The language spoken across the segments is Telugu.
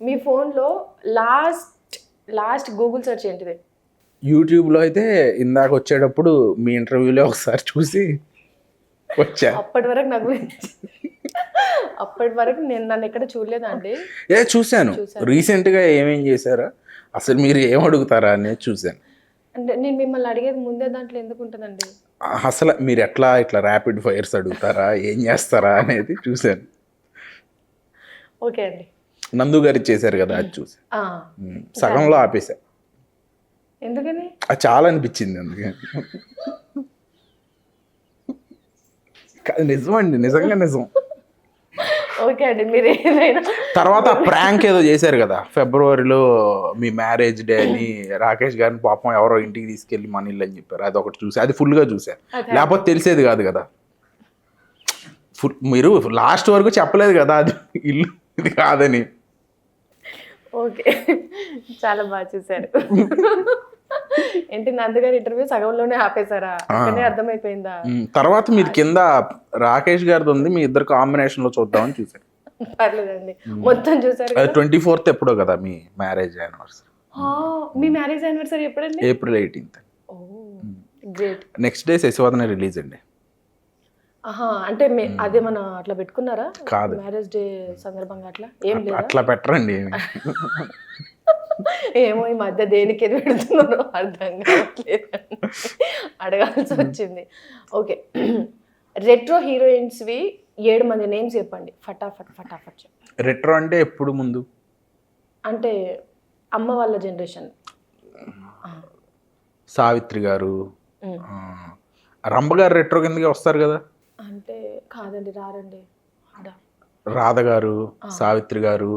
మీ ఫోన్లో లాస్ట్ గూగుల్ సెర్చ్ ఏంటిది? యూట్యూబ్లో అయితే ఇందాక వచ్చేటప్పుడు మీ ఇంటర్వ్యూలో ఒకసారి చూసి వచ్చా. అప్పటి వరకు నేను నన్ను ఎక్కడ చూడలేదండి. చూశాను రీసెంట్గా ఏమేం చేశారా, అసలు మీరు ఏం అడుగుతారా అనేది చూశాను. అంటే నేను మిమ్మల్ని అడిగేది ముందే దాంట్లో ఎందుకు ఉంటుందండి? అసలు మీరు ఇట్లా ర్యాపిడ్ ఫైర్స్ అడుగుతారా, ఏం చేస్తారా అనేది చూశాను. ఓకే అండి. నందు గారు చేశారు కదా, అది చూసి సగంలో ఆపేసా. ఎందుకని? అది చాలా అనిపించింది అందుకని. నిజమండి, నిజంగా నిజం. ఓకే అండి, మీరు ఏదైనా తర్వాత ప్రాంక్ ఏదో చేశారు కదా ఫిబ్రవరిలో, మీ మ్యారేజ్ డే అని రాకేష్ గారిని పాపం ఎవరో ఇంటికి తీసుకెళ్ళి మన ఇల్లు అని చెప్పారు. అది ఒకటి చూసా, అది ఫుల్గా చూసా. లేకపోతే తెలిసేది కాదు కదా, మీరు లాస్ట్ వరకు చెప్పలేదు కదా అది ఇల్లు ఇది కాదని. ఓకే, చాలా బాగా చూసారు. ఏంటి నందుగారి ఇంటర్వ్యూ సగంలోనే ఆపేశారా? అక్కడనే అర్థమైపోయిందా? తర్వాత మీరు కింద రాకేష్ గారిది ఉంది, మీ ఇద్దరు కాంబినేషన్ లో చూద్దామని చూసారు. పర్లేదండి, మొత్తం చూసారు. 24th ఎప్పుడో కదా మీ మ్యారేజ్ యానివర్సరీ? మీ మ్యారేజ్ యానివర్సరీ ఎప్పుడండి? April 18th. Great. Next day Sasivadana release అండి. అంటే అదే మన అట్లా పెట్టుకున్నారా? కాదు, మ్యారేజ్ డే సందర్భంగా అట్లా ఏం లేదు. అట్లా పెట్టరండి. ఏమో ఈ మధ్య దేనికి ఎది పెడుతున్నారో అర్థం కావట్లేదు, అడగాల్సి వచ్చింది. ఓకే, రెట్రో హీరోయిన్స్వి 7 మంది నేమ్స్ చెప్పండి, ఫటాఫట్ చెప్పండి. రెట్రో అంటే ఎప్పుడు ముందు? అంటే అమ్మ వాళ్ళ జనరేషన్. సావిత్రి గారు, రంభ గారు రెట్రో కిందకి వస్తారు కదా. అంటే కాదండి, రారండి. రాధ గారు, సావిత్రి గారు,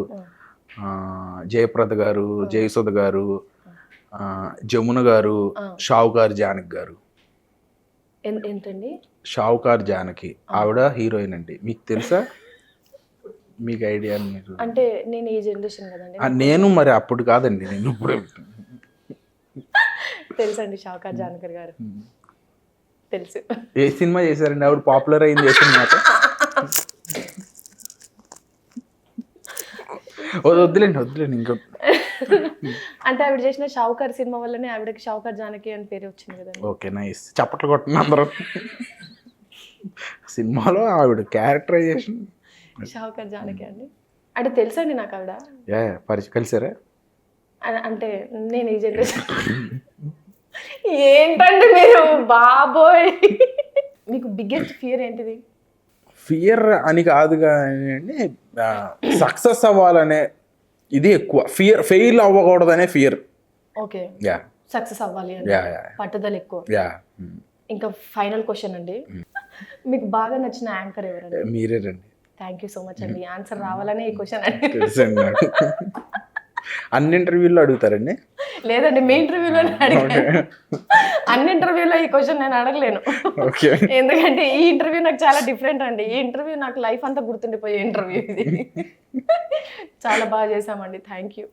జయప్రద గారు, జయసుధ గారు, జమున గారు, షావుకార్ జానకి గారు. ఏంటండి షావుకార్ జానకి? ఆవిడ హీరోయిన్ అండి, మీకు తెలుసా? మీకు ఐడియా? మీరు అంటే నేను ఈ జనరేషన్ కదండి. నేను మరి అప్పుడు కాదండి, నేను ఇప్పుడు. తెలుసండి షావుకార్ జానకర్ గారు, తెలుసు. ఏ సినిమా చేశారండి ఆవిడ పాపులర్ అయింది? ఏ సినిమా? వద్దులేండి ఇంకా. అంటే ఆవిడ చేసిన షావుకార్ సినిమా వల్లనే ఆవిడకి షావుకార్ జానకి అని పేరు వచ్చింది కదా. Okay, nice. చప్పట్లు కొట్టిన అందరూ. సినిమాలో ఆవిడ క్యారెక్టరైజేషన్ షావుకార్ జానకి అండి. అంటే తెలుసండి నాకు ఆవిడ. కలిసారా? అంటే నేను ఈ జనరేషన్. ఏంటండి మీరు బాబోయ్, మీకు బిగ్గెస్ట్ ఫియర్ ఏంటిది? ఫియర్ అని కాదు కానీ సక్సెస్ అవ్వాలనే ఇది ఎక్కువ. ఫెయిల్ అవ్వకూడదనే ఫియర్. ఓకే, సక్సెస్ అవ్వాలి అని పట్టుదల ఎక్కువ. ఇంకా ఫైనల్ క్వశ్చన్ అండి, మీకు బాగా నచ్చిన యాంకర్ ఎవరండి? మీరే రండి. థ్యాంక్ యూ సో మచ్ అండి, ఆన్సర్ రావాలనే ఈ క్వశ్చన్ అండి. అన్ని ఇంటర్వ్యూల్లో అడుగుతారండి? లేదండి, మీ ఇంటర్వ్యూలోనే అడిగాను. అన్ని ఇంటర్వ్యూలో ఈ క్వశ్చన్ నేను అడగలేను, ఎందుకంటే ఈ ఇంటర్వ్యూ నాకు చాలా డిఫరెంట్ అండి. ఈ ఇంటర్వ్యూ నాకు లైఫ్ అంతా గుర్తుండిపోయే ఇంటర్వ్యూ ఇది. చాలా బాగా చేసామండి, థ్యాంక్ యూ.